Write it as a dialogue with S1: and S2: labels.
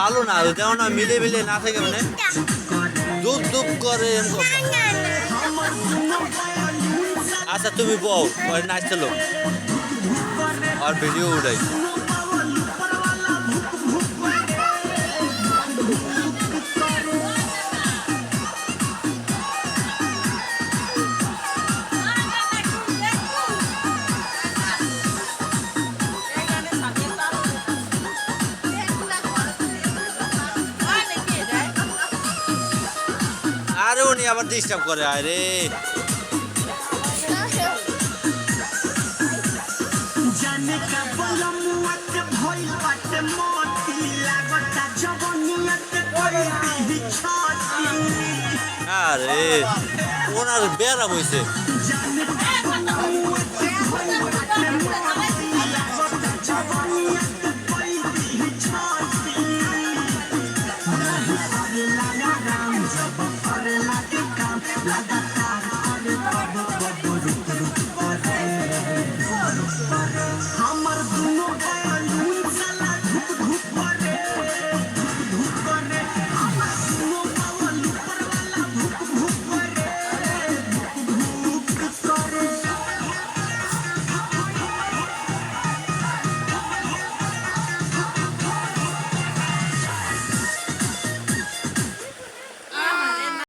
S1: ভালো না যেমন মিলে মিলে না থাকে মানে ধূপ ধূপ করে এরকম। আচ্ছা তুমি বউ নাচলো আর ভিডিও উঠাই। আরে উনি আবার ডিস্টার্ব করে আরে
S2: जाने का बोलो मुआ के भइल बाटे मोती लागता जवनियत कोई भी छोटी
S1: আরে ওনার বেড়া বইছে।
S2: जाने का बोलो मुआ के भइल बाटे मोती लागता जवनियत कोई भी छोटी नहीं करे लगा राम जब करे लगे काम लगा